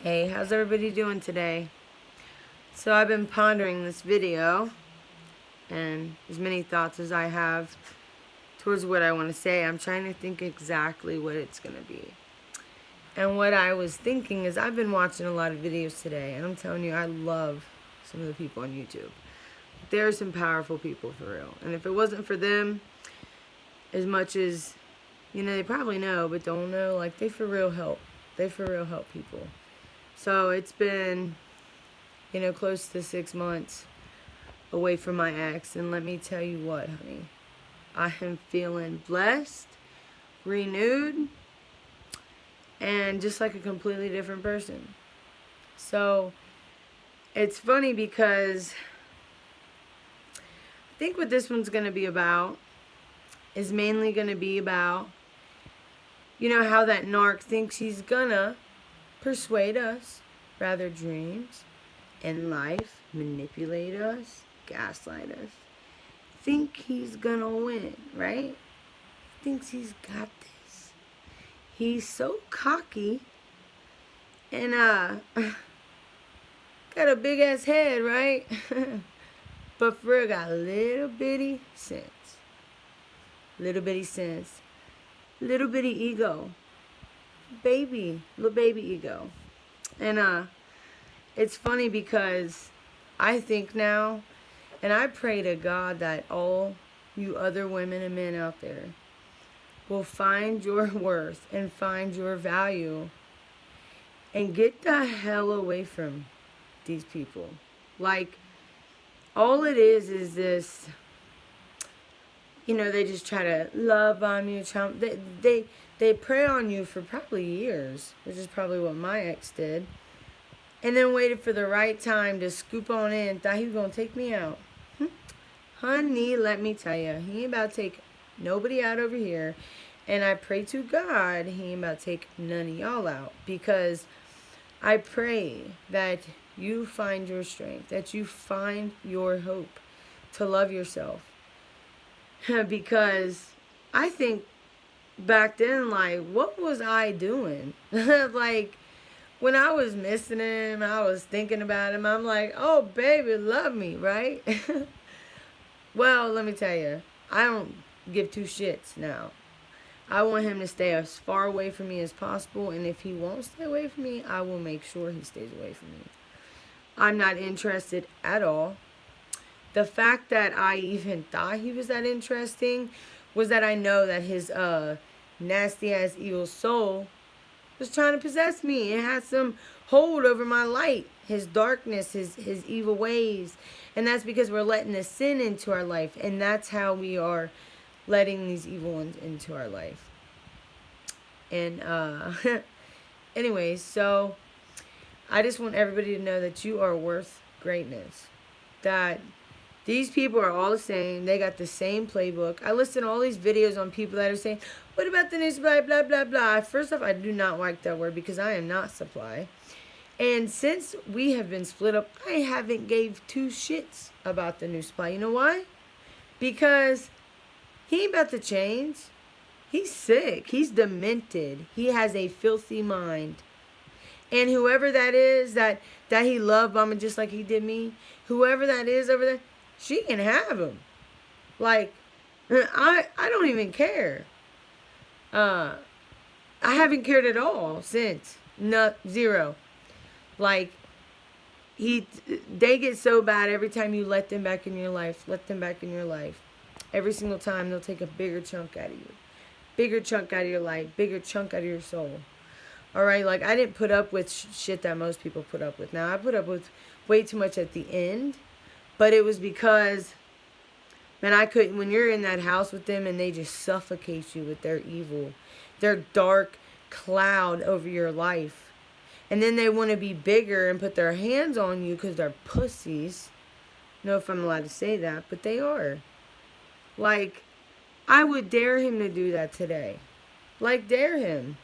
Hey, how's everybody doing today? So I've been pondering this video and as many thoughts as I have towards what I want to say. I'm trying to think exactly what it's going to be. And what I was thinking is I've been watching a lot of videos today, and I'm telling you, I love some of the people on YouTube. There are some powerful people for real. And if it wasn't for them, as much as, they probably know, but don't know, like, they for real help. They for real help people. So it's been, close to 6 months away from my ex, and let me tell you what, honey, I am feeling blessed, renewed, and just like a completely different person. So it's funny because I think what this one's going to be about is mainly going to be about, how that narc thinks he's gonna persuade us, rather dreams, in life, manipulate us, gaslight us, think he's gonna win, right? Thinks he's got this. He's so cocky and got a big ass head, right? But for real, got little bitty sense. Little bitty sense. Little bitty ego. Little baby ego. And it's funny because I think now, and I pray to God that all you other women and men out there will find your worth and find your value and get the hell away from these people. Like, all it is this, they just try to love on you. They prey on you for probably years, which is probably what my ex did. And then waited for the right time to scoop on in. Thought he was going to take me out. Honey, let me tell you, he ain't about to take nobody out over here. And I pray to God he ain't about to take none of y'all out. Because I pray that you find your strength, that you find your hope to love yourself. Because I think back then, like, what was I doing? Like, when I was missing him, I was thinking about him. I'm like, oh, baby, love me, right? Well, let me tell you, I don't give two shits now. I want him to stay as far away from me as possible, and if he won't stay away from me, I will make sure he stays away from me. I'm not interested at all. The fact that I even thought he was that interesting was that I know that his nasty ass evil soul was trying to possess me and had some hold over my light, his darkness, his evil ways. And that's because we're letting the sin into our life, and that's how we are letting these evil ones into our life. And anyways, so I just want everybody to know that you are worth greatness. That these people are all the same. They got the same playbook. I listen to all these videos on people that are saying, what about the new supply, blah, blah, blah. First off, I do not like that word because I am not supply. And since we have been split up, I haven't gave two shits about the new supply. You know why? Because he ain't about to change. He's sick. He's demented. He has a filthy mind. And whoever that is that he loved bombing just like he did me, whoever that is over there, she can have him. Like, I don't even care. I haven't cared at all since. Zero. Like, they get so bad every time you let them back in your life. Let them back in your life. Every single time they'll take a bigger chunk out of you. Bigger chunk out of your life. Bigger chunk out of your soul. Alright, like, I didn't put up with shit that most people put up with. Now, I put up with way too much at the end. But it was because, man, I couldn't, when you're in that house with them and they just suffocate you with their evil, their dark cloud over your life. And then they want to be bigger and put their hands on you because they're pussies. I don't know if I'm allowed to say that, but they are. Like, I would dare him to do that today. Like, dare him.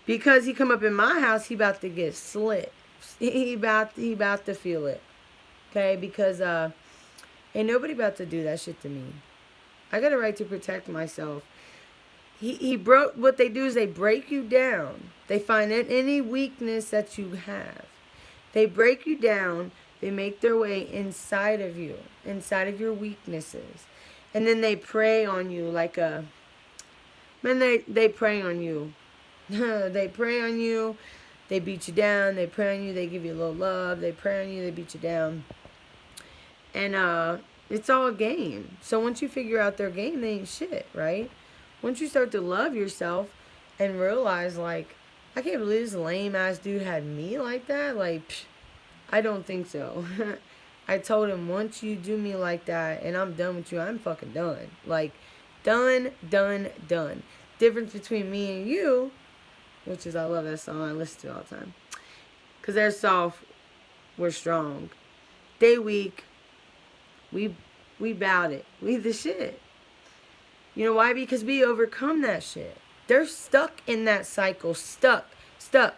Because he come up in my house, he about to get slit. He about to feel it. Okay, because ain't nobody about to do that shit to me. I got a right to protect myself. He broke, what they do is they break you down. They find any weakness that you have. They break you down. They make their way inside of you, inside of your weaknesses. And then they prey on you like a, man, they prey on you. They prey on you. They beat you down. They prey on you. They give you a little love. They prey on you. They beat you down. And it's all a game. So once you figure out their game, they ain't shit, right? Once you start to love yourself and realize, like, I can't believe this lame ass dude had me like that. Like, psh, I don't think so. I told him, once you do me like that and I'm done with you, I'm fucking done. Like, done, done, done. Difference between me and you, which is, I love that song. I listen to it all the time. Because they're soft, we're strong. They weak, we bowed it. We the shit. You know why? Because we overcome that shit. They're stuck in that cycle. Stuck. That's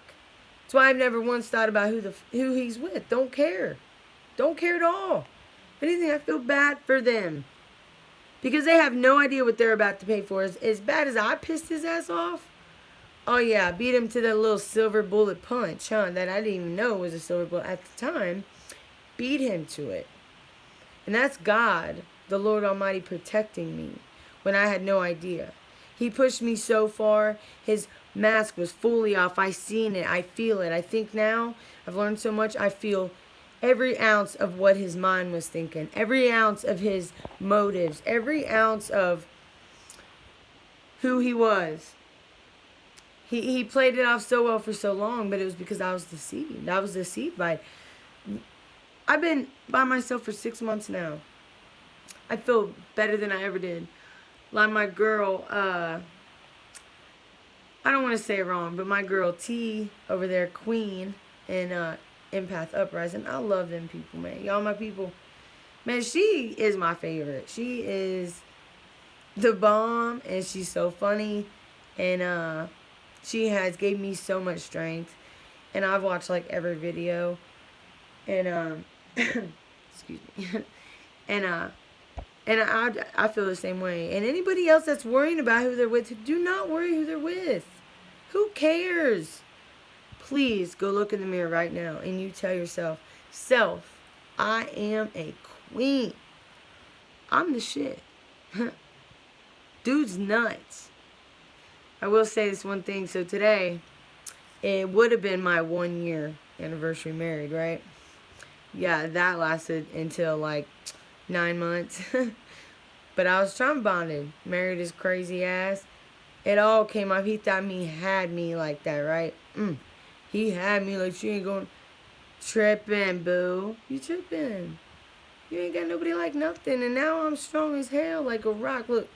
why I've never once thought about who he's with. Don't care. Don't care at all. If anything, I feel bad for them. Because they have no idea what they're about to pay for. As bad as I pissed his ass off. Oh yeah, beat him to that little silver bullet punch, huh? That I didn't even know was a silver bullet at the time. Beat him to it. And that's God, the Lord Almighty, protecting me when I had no idea. He pushed me so far. His mask was fully off. I seen it. I feel it. I think now, I've learned so much. I feel every ounce of what his mind was thinking. Every ounce of his motives. Every ounce of who he was. He played it off so well for so long, but it was because I was deceived. I was deceived by it. I've been by myself for 6 months now. I feel better than I ever did. Like my girl, I don't want to say it wrong, but my girl T over there, Queen, and Empath Uprising. I love them people, man. Y'all my people. Man, she is my favorite. She is the bomb, and she's so funny. And she has gave me so much strength. And I've watched like every video. And excuse me. And I feel the same way. And anybody else that's worrying about who they're with, do not worry who they're with. Who cares? Please go look in the mirror right now and you tell yourself, self, I am a queen. I'm the shit. Dude's nuts. I will say this one thing. So today, it would have been my 1 year anniversary married, right? Yeah, that lasted until like 9 months. But I was trauma bonded. Married his crazy ass. It all came off. He thought had me like that, right? He had me like she ain't going tripping, boo. You tripping. You ain't got nobody like nothing. And now I'm strong as hell like a rock. Look.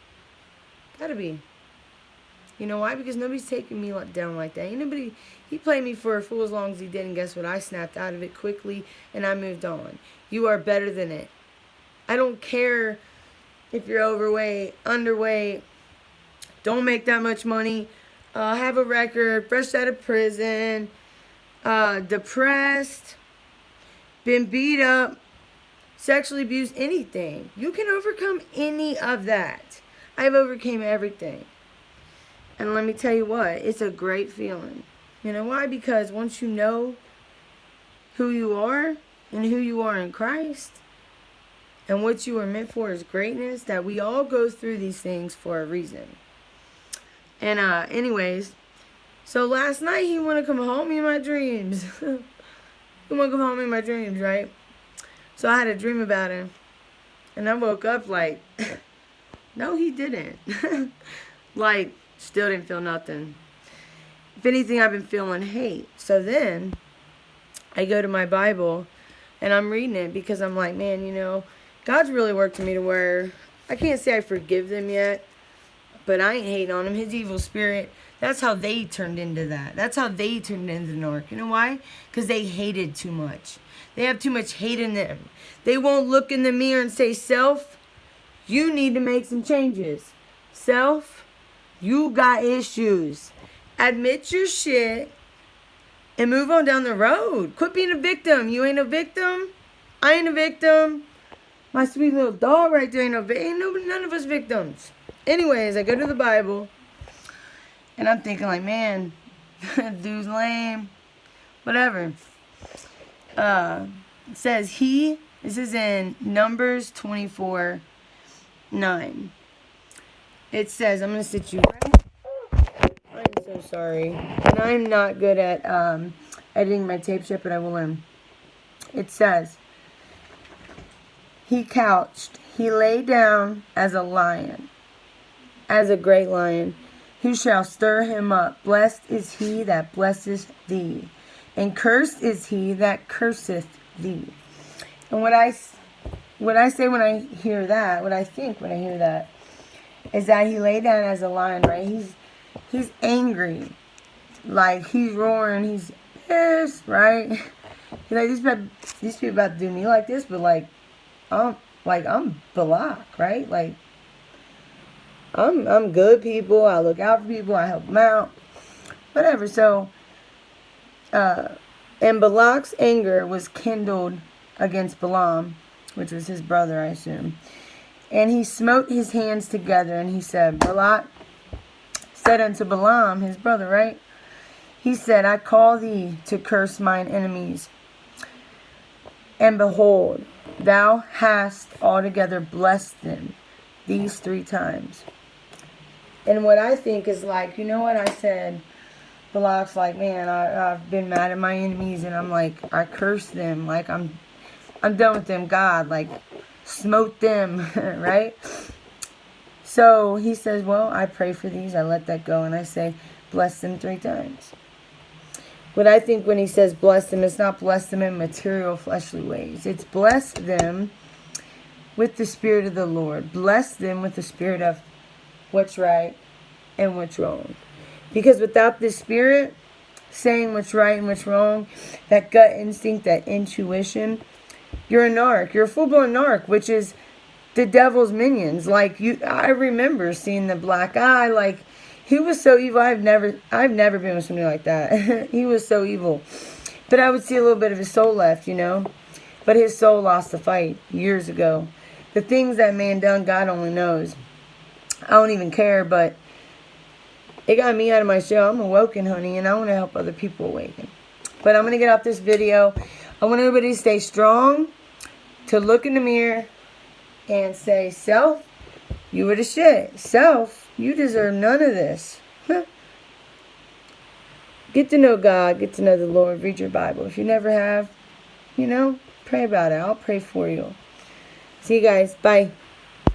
Gotta be. You know why? Because nobody's taking me down like that. Ain't nobody. He played me for a fool as long as he did. And guess what? I snapped out of it quickly. And I moved on. You are better than it. I don't care if you're overweight, underweight, don't make that much money, have a record, fresh out of prison, depressed, been beat up, sexually abused, anything. You can overcome any of that. I've overcame everything. And let me tell you what, it's a great feeling. You know why? Because once you know who you are and who you are in Christ, and what you are meant for is greatness, that we all go through these things for a reason. And anyways, so last night he wanted to come home in my dreams. He wanted to come home in my dreams, right? So I had a dream about him. And I woke up like, no, he didn't. Like, still didn't feel nothing. If anything, I've been feeling hate. So then I go to my Bible and I'm reading it because I'm like, man, you know, God's really worked in me to where I can't say I forgive them yet, but I ain't hating on him. His evil spirit, that's how they turned into that. That's how they turned into Narc. You know why? Because they hated too much. They have too much hate in them. They won't look in the mirror and say, self, you need to make some changes. Self, you got issues. Admit your shit and move on down the road. Quit being a victim. You ain't a victim. I ain't a victim. My sweet little dog right there ain't none of us victims. Anyways, I go to the Bible And I'm thinking like, man, dude's lame. Whatever. It says this is in Numbers 24:9. It says, I'm going to sit you right. I'm so sorry. And I'm not good at editing my tapes yet, but I will learn. It says, he couched, he lay down as a lion, as a great lion. Who shall stir him up? Blessed is he that blesseth thee, and cursed is he that curseth thee. And what I say when I hear that, what I think when I hear that, is that he lay down as a lion, right? He's angry, like he's roaring, he's pissed, right? He's like, these people about to do me like this, but I'm Balak, right? Like I'm good people. I look out for people. I help them out, whatever. So, and Balak's anger was kindled against Balaam, which was his brother, I assume. And he smote his hands together, and he said, Balak said unto Balaam, his brother, right? He said, I call thee to curse mine enemies. And behold, thou hast altogether blessed them these 3 times. And what I think is like, you know what I said? Balak's like, man, I've been mad at my enemies, and I'm like, I curse them. Like, I'm done with them, God. Like, smote them, right? So he says, well, I pray for these. I let that go. And I say, bless them 3 times. What I think when he says bless them, it's not bless them in material, fleshly ways. It's bless them with the Spirit of the Lord. Bless them with the Spirit of what's right and what's wrong. Because without this Spirit saying what's right and what's wrong, that gut instinct, that intuition, you're a narc. You're a full-blown narc, which is the devil's minions. Like, I remember seeing the black eye. Like, he was so evil. I've never been with somebody like that. He was so evil. But I would see a little bit of his soul left, you know. But his soul lost the fight years ago. The things that man done, God only knows. I don't even care, but it got me out of my shell. I'm awoken, honey, and I want to help other people awaken. But I'm going to get off this video. I want everybody to stay strong, to look in the mirror and say, self, you were the shit. Self, you deserve none of this. Get to know God. Get to know the Lord. Read your Bible. If you never have, pray about it. I'll pray for you. See you guys. Bye.